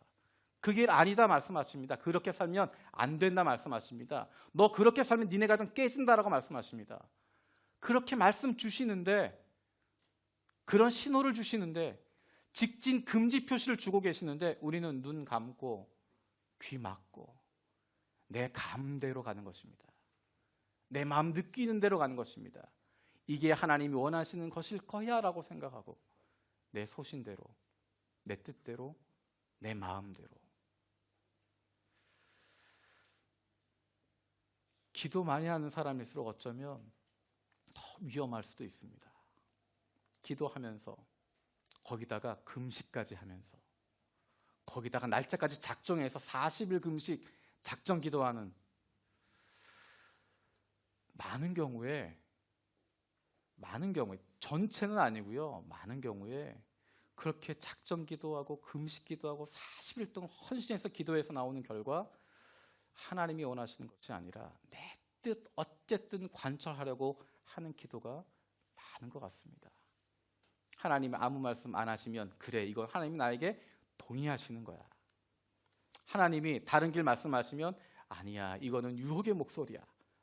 Speaker 1: 그 길 아니다 말씀하십니다. 그렇게 살면 안 된다 말씀하십니다. 너 그렇게 살면 니네 가정 깨진다라고 말씀하십니다. 그렇게 말씀 주시는데, 그런 신호를 주시는데, 직진 금지 표시를 주고 계시는데 우리는 눈 감고 귀 막고 내 감대로 가는 것입니다. 내 마음 느끼는 대로 가는 것입니다. 이게 하나님이 원하시는 것일 거야 라고 생각하고 내 소신대로, 내 뜻대로, 내 마음대로. 기도 많이 하는 사람일수록 어쩌면 더 위험할 수도 있습니다. 기도하면서 거기다가 금식까지 하면서 거기다가 날짜까지 작정해서 40일 금식 작정 기도하는, 많은 경우에 전체는 아니고요, 많은 경우에 그렇게 작정 기도하고 금식 기도하고 40일 동안 헌신해서 기도해서 나오는 결과 하나님이 원하시는 것이 아니라 내 뜻 어쨌든 관철하려고 하는 기도가 많은 것 같습니다. 하나님이 아무 말씀 안 하시면 그래, 이건 하나님이 나에게 동의하시는 거야. 하나님이 다른 길 말씀하시면 아니야, 이거는 유혹의 목소리야.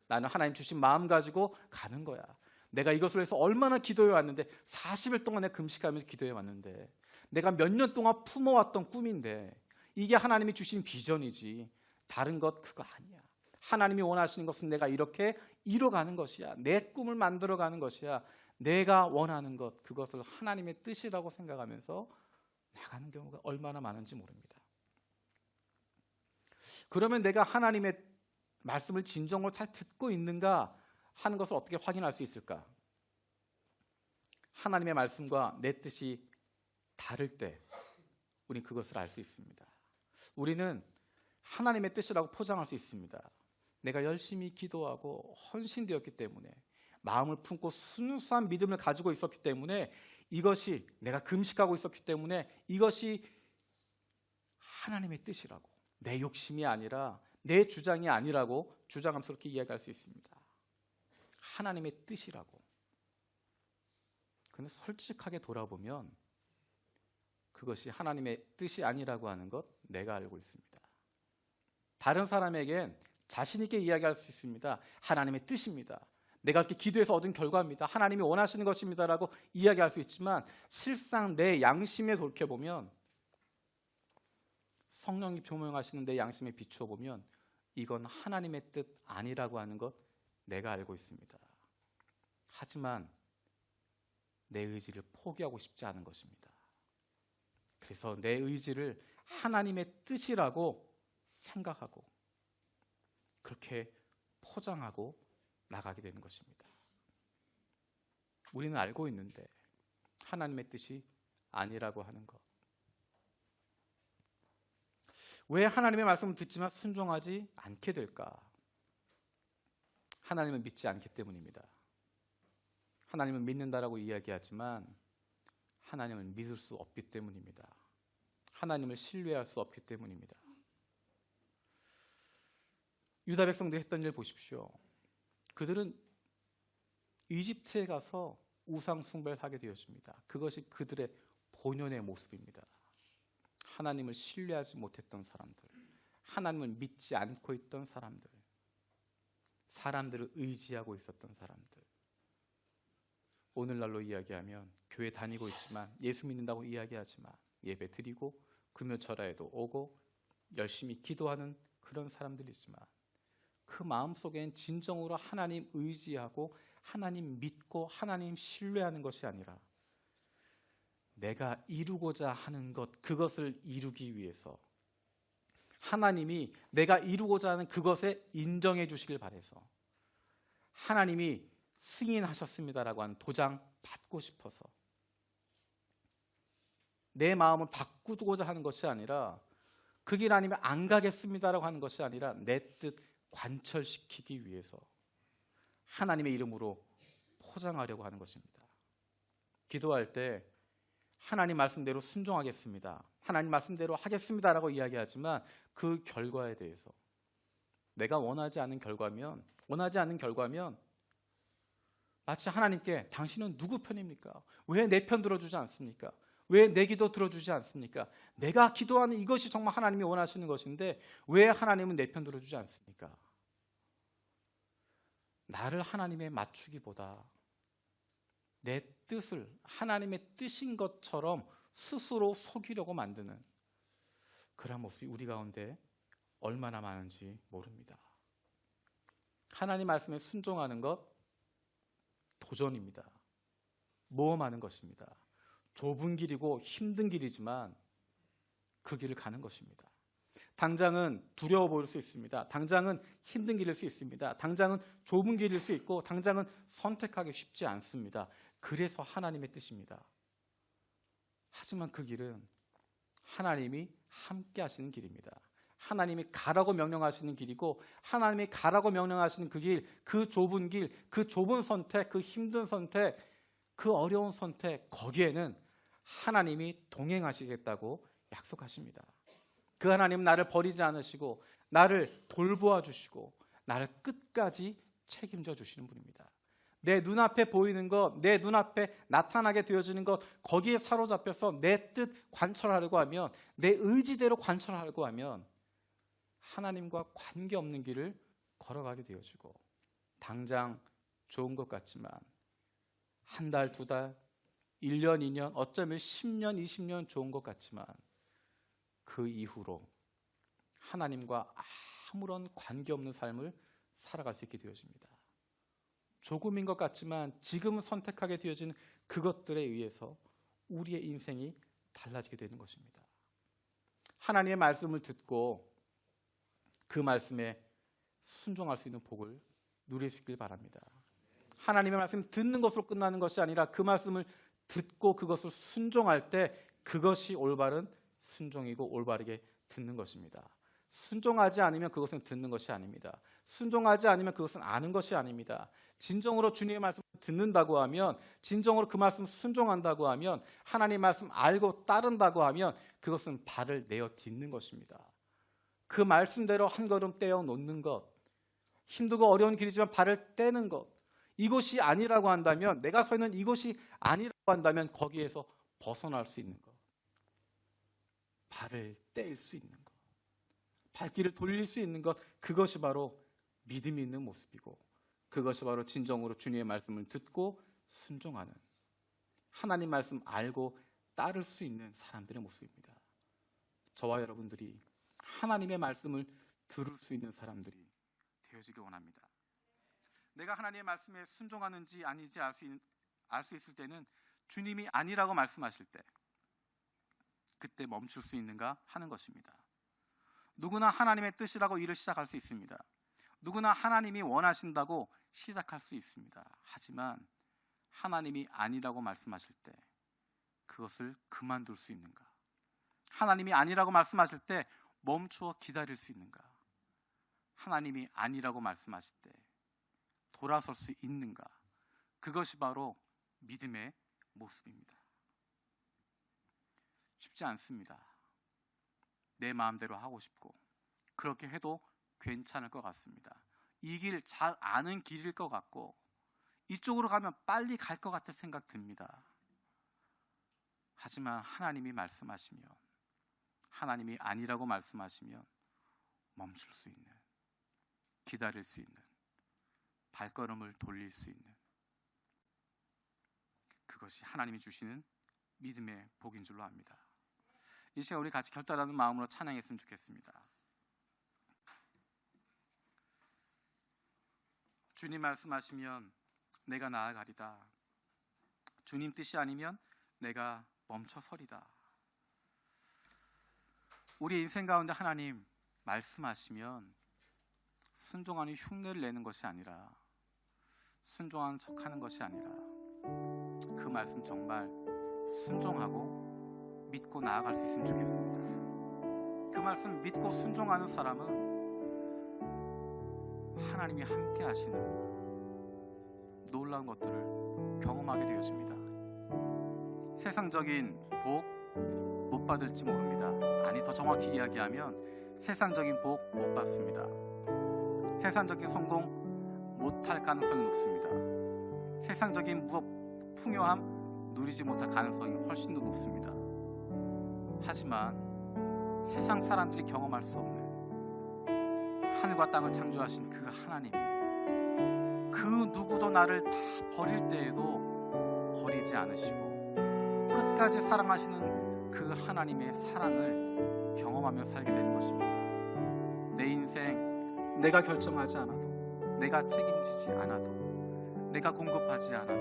Speaker 1: 나는 하나님 주신 마음 가지고 가는 거야. 내가 이것을 위해서 얼마나 기도해 왔는데, 40일 동안 내가 금식하면서 기도해 왔는데, 내가 몇 년 동안 품어왔던 꿈인데 이게 하나님이 주신 비전이지 다른 것 그거 아니야. 하나님이 원하시는 것은 내가 이렇게 이뤄가는 것이야. 내 꿈을 만들어가는 것이야. 내가 원하는 것, 그것을 하나님의 뜻이라고 생각하면서 나가는 경우가 얼마나 많은지 모릅니다. 그러면 내가 하나님의 말씀을 진정으로 잘 듣고 있는가 하는 것을 어떻게 확인할 수 있을까? 하나님의 말씀과 내 뜻이 다를 때 우리는 그것을 알 수 있습니다. 우리는 하나님의 뜻이라고 포장할 수 있습니다. 내가 열심히 기도하고 헌신되었기 때문에, 마음을 품고 순수한 믿음을 가지고 있었기 때문에, 이것이 내가 금식하고 있었기 때문에 이것이 하나님의 뜻이라고, 내 욕심이 아니라 내 주장이 아니라고 주장하면서 그렇게 이야기할 수 있습니다. 하나님의 뜻이라고. 그런데 솔직하게 돌아보면 그것이 하나님의 뜻이 아니라고 하는 것 내가 알고 있습니다. 다른 사람에겐 자신 있게 이야기할 수 있습니다. 하나님의 뜻입니다. 내가 이렇게 기도해서 얻은 결과입니다. 하나님이 원하시는 것입니다라고 이야기할 수 있지만, 실상 내 양심에 돌이켜보면, 성령이 조명하시는 내 양심에 비추어 보면 이건 하나님의 뜻 아니라고 하는 것 내가 알고 있습니다. 하지만 내 의지를 포기하고 싶지 않은 것입니다. 그래서 내 의지를 하나님의 뜻이라고 생각하고 그렇게 포장하고 나가게 되는 것입니다. 우리는 알고 있는데 하나님의 뜻이 아니라고 하는 것. 왜 하나님의 말씀을 듣지만 순종하지 않게 될까? 하나님을 믿지 않기 때문입니다. 하나님을 믿는다라고 이야기하지만 하나님을 믿을 수 없기 때문입니다. 하나님을 신뢰할 수 없기 때문입니다. 유다 백성들이 했던 일 보십시오. 그들은 이집트에 가서 우상 숭배를 하게 되었습니다. 그것이 그들의 본연의 모습입니다. 하나님을 신뢰하지 못했던 사람들, 하나님을 믿지 않고 있던 사람들, 사람들을 의지하고 있었던 사람들. 오늘날로 이야기하면 교회 다니고 있지만 예수 믿는다고 이야기하지만 예배 드리고 금요철야에도 오고 열심히 기도하는 그런 사람들이지만 그 마음속엔 진정으로 하나님 의지하고 하나님 믿고 하나님 신뢰하는 것이 아니라 내가 이루고자 하는 것, 그것을 이루기 위해서 하나님이 내가 이루고자 하는 그것에 인정해 주시길 바라서 하나님이 승인하셨습니다라고 하는 도장 받고 싶어서 내 마음을 바꾸고자 하는 것이 아니라 그 길 아니면 안 가겠습니다라고 하는 것이 아니라 내 뜻 관철시키기 위해서 하나님의 이름으로 포장하려고 하는 것입니다. 기도할 때 하나님 말씀대로 순종하겠습니다, 하나님 말씀대로 하겠습니다라고 이야기하지만 그 결과에 대해서 내가 원하지 않는 결과면 마치 하나님께 당신은 누구 편입니까? 왜 내 편 들어주지 않습니까? 왜 내 기도 들어주지 않습니까? 내가 기도하는 이것이 정말 하나님이 원하시는 것인데 왜 하나님은 내 편 들어주지 않습니까? 나를 하나님에 맞추기보다 내 뜻을 하나님의 뜻인 것처럼 스스로 속이려고 만드는 그런 모습이 우리 가운데 얼마나 많은지 모릅니다. 하나님 말씀에 순종하는 것 도전입니다. 모험하는 것입니다. 좁은 길이고 힘든 길이지만 그 길을 가는 것입니다. 당장은 두려워 보일 수 있습니다. 당장은 힘든 길일 수 있습니다. 당장은 좁은 길일 수 있고 당장은 선택하기 쉽지 않습니다. 그래서 하나님의 뜻입니다. 하지만 그 길은 하나님이 함께 하시는 길입니다. 하나님이 가라고 명령하시는 길이고 하나님이 가라고 명령하시는 그 길, 그 좁은 길, 그 좁은 선택, 그 힘든 선택, 그 어려운 선택, 거기에는 하나님이 동행하시겠다고 약속하십니다. 그 하나님은 나를 버리지 않으시고 나를 돌보아 주시고 나를 끝까지 책임져 주시는 분입니다. 내 눈앞에 보이는 것, 내 눈앞에 나타나게 되어지는 것, 거기에 사로잡혀서 내 뜻 관철하려고 하면, 내 의지대로 관철하려고 하면 하나님과 관계없는 길을 걸어가게 되어지고 당장 좋은 것 같지만 한 달, 두 달, 1년, 2년, 어쩌면 10년, 20년 좋은 것 같지만 그 이후로 하나님과 아무런 관계없는 삶을 살아갈 수 있게 되어집니다. 조금인 것 같지만 지금 선택하게 되어지는 그것들에 의해서 우리의 인생이 달라지게 되는 것입니다. 하나님의 말씀을 듣고 그 말씀에 순종할 수 있는 복을 누릴 수 있길 바랍니다. 하나님의 말씀 듣는 것으로 끝나는 것이 아니라 그 말씀을 듣고 그것을 순종할 때 그것이 올바른 순종이고 올바르게 듣는 것입니다. 순종하지 않으면 그것은 듣는 것이 아닙니다. 순종하지 않으면 그것은 아는 것이 아닙니다. 진정으로 주님의 말씀을 듣는다고 하면, 진정으로 그 말씀을 순종한다고 하면, 하나님의 말씀 알고 따른다고 하면 그것은 발을 내어 딛는 것입니다. 그 말씀대로 한 걸음 떼어 놓는 것, 힘들고 어려운 길이지만 발을 떼는 것, 이것이 아니라고 한다면, 내가 서 있는 이것이 아니라고 한다면 거기에서 벗어날 수 있는 것, 발을 뗄 수 있는 것, 발길을 돌릴 수 있는 것, 그것이 바로 믿음이 있는 모습이고 그것이 바로 진정으로 주님의 말씀을 듣고 순종하는, 하나님 말씀 알고 따를 수 있는 사람들의 모습입니다. 저와 여러분들이 하나님의 말씀을 들을 수 있는 사람들이 되어지기 원합니다. 내가 하나님의 말씀에 순종하는지 아닌지 알 수 있을 때는 주님이 아니라고 말씀하실 때 그때 멈출 수 있는가 하는 것입니다.
Speaker 2: 누구나 하나님의 뜻이라고 일을 시작할 수 있습니다. 누구나 하나님이 원하신다고 시작할 수 있습니다. 하지만 하나님이 아니라고 말씀하실 때 그것을 그만둘 수 있는가? 하나님이 아니라고 말씀하실 때 멈추어 기다릴 수 있는가? 하나님이 아니라고 말씀하실 때 돌아설 수 있는가? 그것이 바로 믿음의 모습입니다. 쉽지 않습니다. 내 마음대로 하고 싶고 그렇게 해도 괜찮을 것 같습니다. 이 길 잘 아는 길일 것 같고 이쪽으로 가면 빨리 갈 것 같은 생각 듭니다. 하지만 하나님이 말씀하시면, 하나님이 아니라고 말씀하시면 멈출 수 있는, 기다릴 수 있는, 발걸음을 돌릴 수 있는, 그것이 하나님이 주시는 믿음의 복인 줄로 압니다. 이 시간 우리 같이 결단하는 마음으로 찬양했으면 좋겠습니다. 주님 말씀하시면 내가 나아가리다. 주님 뜻이 아니면 내가 멈춰서리다. 우리 인생 가운데 하나님 말씀하시면 순종하는 흉내를 내는 것이 아니라, 순종하는 척하는 것이 아니라 그 말씀 정말 순종하고 믿고 나아갈 수 있으면 좋겠습니다. 그 말씀 믿고 순종하는 사람은 하나님이 함께 하시는 놀라운 것들을 경험하게 되어집니다. 세상적인 복 못 받을지 모릅니다. 아니, 더 정확히 이야기하면 세상적인 복 못 받습니다. 세상적인 성공 못할 가능성이 높습니다. 세상적인 무엇 풍요함 누리지 못할 가능성이 훨씬 더 높습니다. 하지만 세상 사람들이 경험할 수 없는 하늘과 땅을 창조하신 그 하나님이 그 누구도 나를 다 버릴 때에도 버리지 않으시고 끝까지 사랑하시는 그 하나님의 사랑을 경험하며 살게 되는 것입니다. 내 인생 내가 결정하지 않아도, 내가 책임지지 않아도, 내가 공급하지 않아도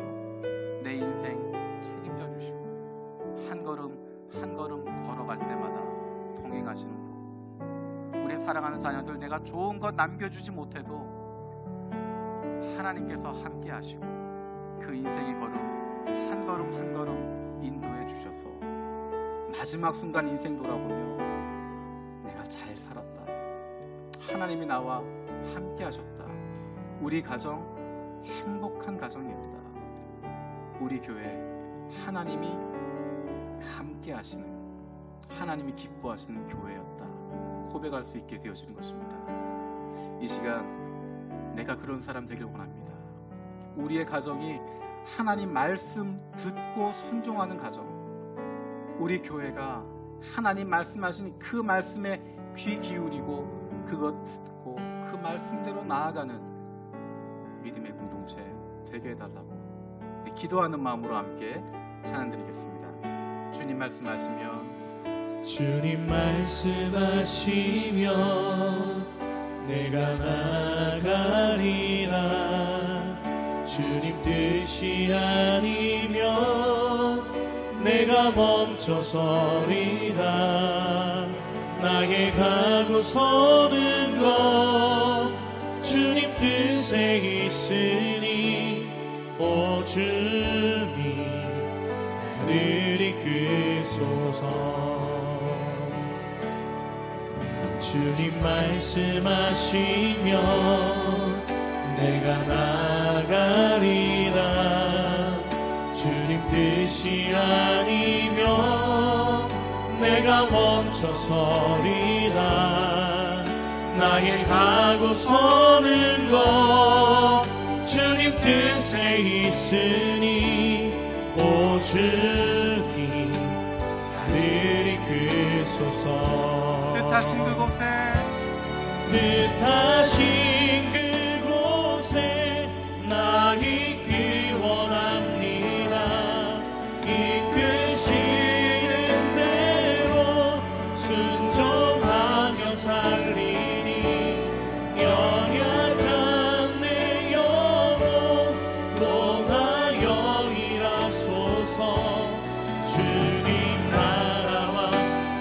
Speaker 2: 내 인생 책임져 주시고 한 걸음 한 걸음 걸어갈 때마다 동행하시는 분, 우리 사랑하는 자녀들 내가 좋은 것 남겨주지 못해도 하나님께서 함께 하시고 그 인생의 걸음 한 걸음 한 걸음 인도해 주셔서 마지막 순간 인생 돌아보며 내가 잘 살았다, 하나님이 나와 함께 하셨다, 우리 가정 행복한 가정이었다, 우리 교회 하나님이 함께 하시는, 하나님이 기뻐하시는 교회였다 고백할 수 있게 되어지는 것입니다. 이 시간 내가 그런 사람 되길 원합니다. 우리의 가정이 하나님 말씀 듣고 순종하는 가정, 우리 교회가 하나님 말씀하신 그 말씀에 귀 기울이고 그것 듣고 그 말씀대로 나아가는 믿음의 공동체 되게 해달라고 우리 기도하는 마음으로 함께 찬양드리겠습니다. 주님 말씀하시면,
Speaker 3: 주님 말씀하시면 내가 나가리라. 주님 뜻이 아니면 내가 멈춰서리라. 나의 가고 서는 것 주님 뜻에 있으니 오 주님 나를 이끄소서. 주님 말씀하시면 내가 나가리라. 주님 뜻이 아니면 내가 멈춰서리라. 나의 가고 서는 것 주님 뜻에 있으니 오 주님 나를 이끄소서.
Speaker 2: 뜻하신 그곳에,
Speaker 3: 뜻하신 그곳에 나 있기 원합니다. 이끄시는 대로 순종하며 살리니 연약한 내 영혼 통하여 일하소서. 주님 나라와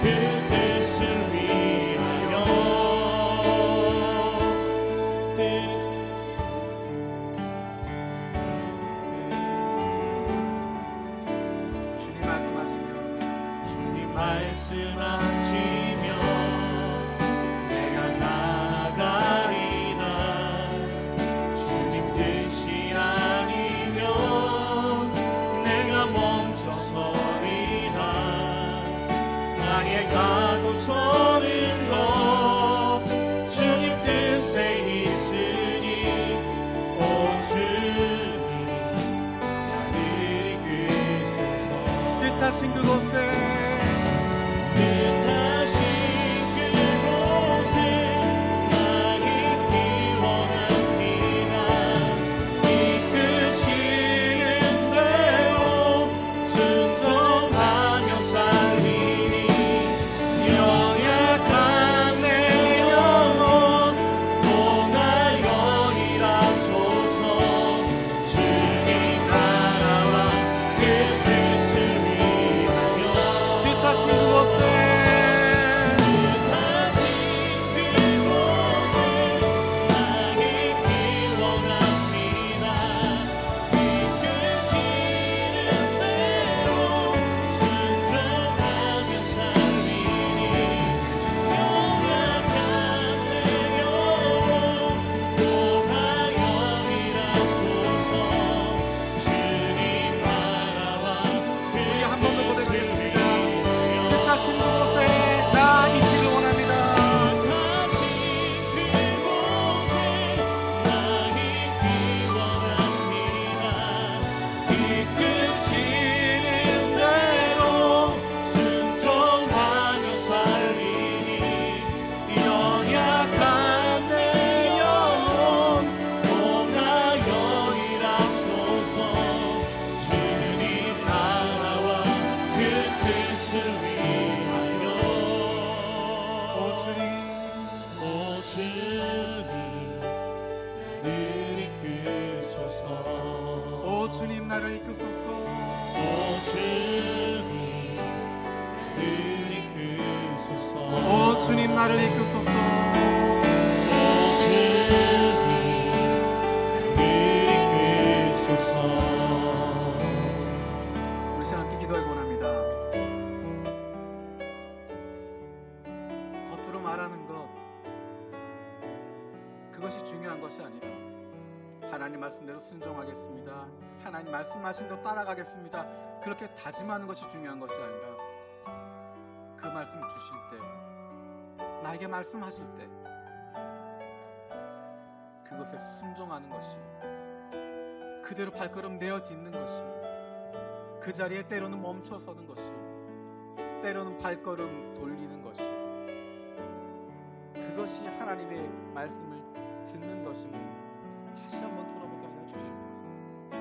Speaker 3: 그 뜻을 위하여 주님 나를 이끄소서
Speaker 2: 오 주님 나를 이끄소서.
Speaker 3: 오 주님 나를 이끄소서
Speaker 2: 오 주님 나를 이끄소서.
Speaker 3: 오 주님 나를 이끄소서
Speaker 2: 우리 시간 함께 기도하기 원합니다. 겉으로 말하는 것 그것이 중요한 것이 아니라 하나님 말씀대로 순종하겠습니다. 하나님 말씀하신 대로 따라가겠습니다. 그렇게 다짐하는 것이 중요한 것이 아니라 그 말씀을 주실 때, 나에게 말씀하실 때 그것에 순종하는 것이, 그대로 발걸음 내어 딛는 것이, 그 자리에 때로는 멈춰서는 것이, 때로는 발걸음 돌리는 것이, 그것이 하나님의 말씀을 듣는 것임을 다시 한번 돌아보게 하여 주시옵소서.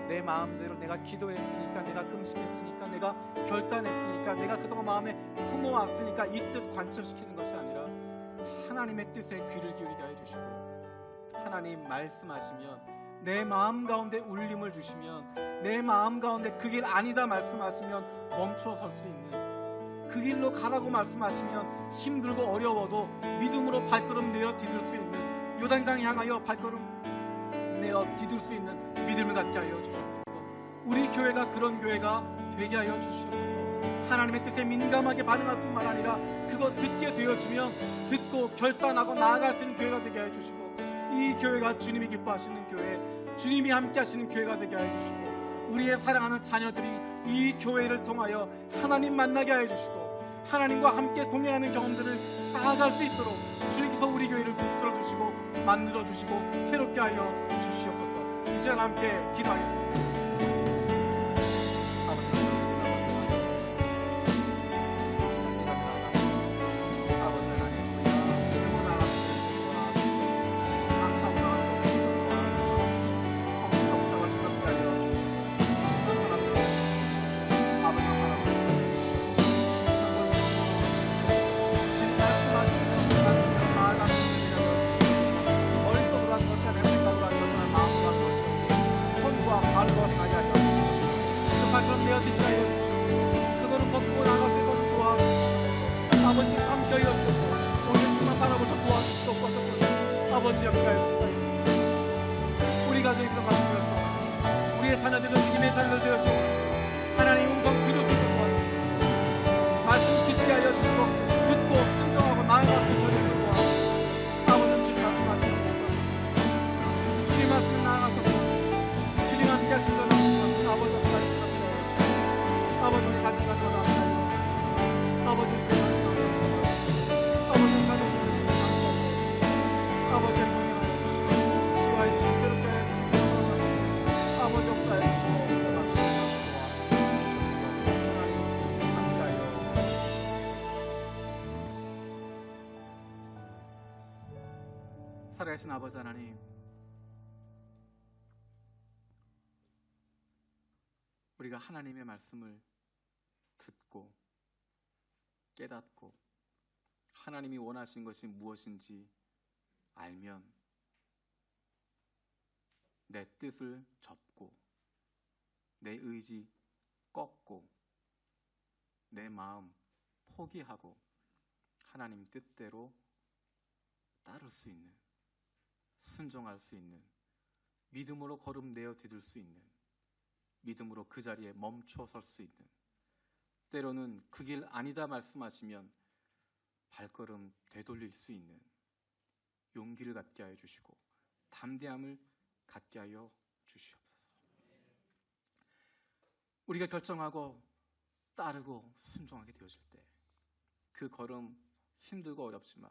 Speaker 2: 내 마음대로 내가 기도했으니까, 내가 금식했으니까, 내가 결단했으니까, 내가 그동안 마음에 품어왔으니까 이 뜻 관철시키는 것이 아니라 하나님의 뜻에 귀를 기울이게 하여 주시고, 하나님 말씀하시면 내 마음 가운데 울림을 주시면, 내 마음 가운데 그 길 아니다 말씀하시면 멈춰 설 수 있는, 그 길로 가라고 말씀하시면 힘들고 어려워도 믿음으로 발걸음 내어 디딜 수 있는, 요단강 향하여 발걸음 내어 디딜 수 있는 믿음을 갖게 하여 주시옵소서. 우리 교회가 그런 교회가 되게 하여 주시옵소서. 하나님의 뜻에 민감하게 반응할 뿐만 아니라 그거 듣게 되어지면 듣고 결단하고 나아갈 수 있는 교회가 되게 하여 주시고, 이 교회가 주님이 기뻐하시는 교회, 주님이 함께 하시는 교회가 되게 하여 주시고, 우리의 사랑하는 자녀들이 이 교회를 통하여 하나님 만나게 하여 주시고, 하나님과 함께 동행하는 경험들을 쌓아갈 수 있도록 주님께서 우리 교회를 붙들어 주시고 만들어 주시고 새롭게 하여 주시옵소서. 이 시간 함께 기도하겠습니다. 아버지 역사에 우리 가정이 그런 말씀 되어서 우리의 자녀들은 믿음의 자녀들 되어서 하나님의 음성 들을 수 있도록 도와주시고, 말씀 듣게 하여 주시고 듣고 순종하고 나아갈 수 있도록 도와주시고, 아버지는 주님 말씀하시는 것처럼 주님 말씀 나아가서 주님 함께 하신 것 같습니다. 아버지 감사합니다. 아버지 우리 가정 감사합니다. 아버지 우리 아버지 가정 아버지의 공연을 치유하여 주시고 새롭게 해주시고, 아버지 역사에 주시고 살아계신 아버지 하나님, 우리가 하나님의 말씀을 듣고 깨닫고 하나님이 원하신 것이 무엇인지 알면 내 뜻을 접고 내 의지 꺾고 내 마음 포기하고 하나님 뜻대로 따를 수 있는, 순종할 수 있는, 믿음으로 걸음 내어 디딜 수 있는, 믿음으로 그 자리에 멈춰 설 수 있는, 때로는 그 길 아니다 말씀하시면 발걸음 되돌릴 수 있는 용기를 갖게 하여 주시고 담대함을 갖게 하여 주시옵소서. 우리가 결정하고 따르고 순종하게 되어질 때 그 걸음 힘들고 어렵지만,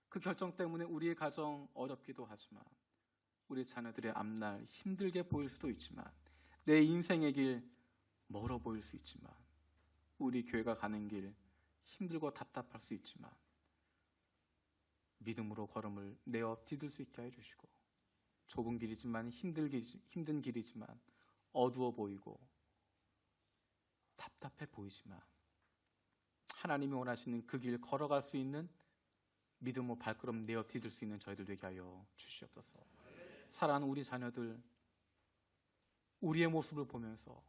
Speaker 2: 그 결정 때문에 우리의 가정 어렵기도 하지만, 우리 자녀들의 앞날 힘들게 보일 수도 있지만, 내 인생의 길 멀어 보일 수 있지만, 우리 교회가 가는 길 힘들고 답답할 수 있지만 믿음으로 걸음을 내어 디딜 수 있게 해주시고, 좁은 길이지만 힘든 길이지만 어두워 보이고 답답해 보이지만 하나님이 원하시는 그 길 걸어갈 수 있는 믿음으로 발걸음 내어 디딜 수 있는 저희들 되게 하여 주시옵소서. 사랑하는 우리 자녀들, 우리의 모습을 보면서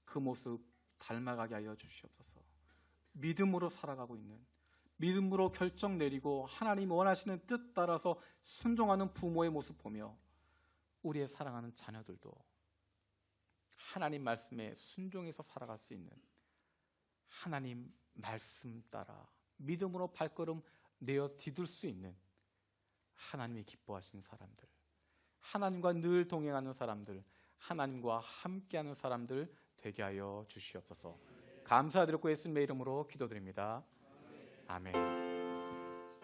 Speaker 2: 그 모습 닮아가게 하여 주시옵소서. 믿음으로 살아가고 있는, 믿음으로 결정 내리고 하나님 원하시는 뜻 따라서 순종하는 부모의 모습 보며 우리의 사랑하는 자녀들도 하나님 말씀에 순종해서 살아갈 수 있는, 하나님 말씀 따라 믿음으로 발걸음 내어 디딜 수 있는 하나님이 기뻐하시는 사람들, 하나님과 늘 동행하는 사람들, 하나님과 함께하는 사람들 되게 하여 주시옵소서. 감사드리고 예수님의 이름으로 기도드립니다. 아멘.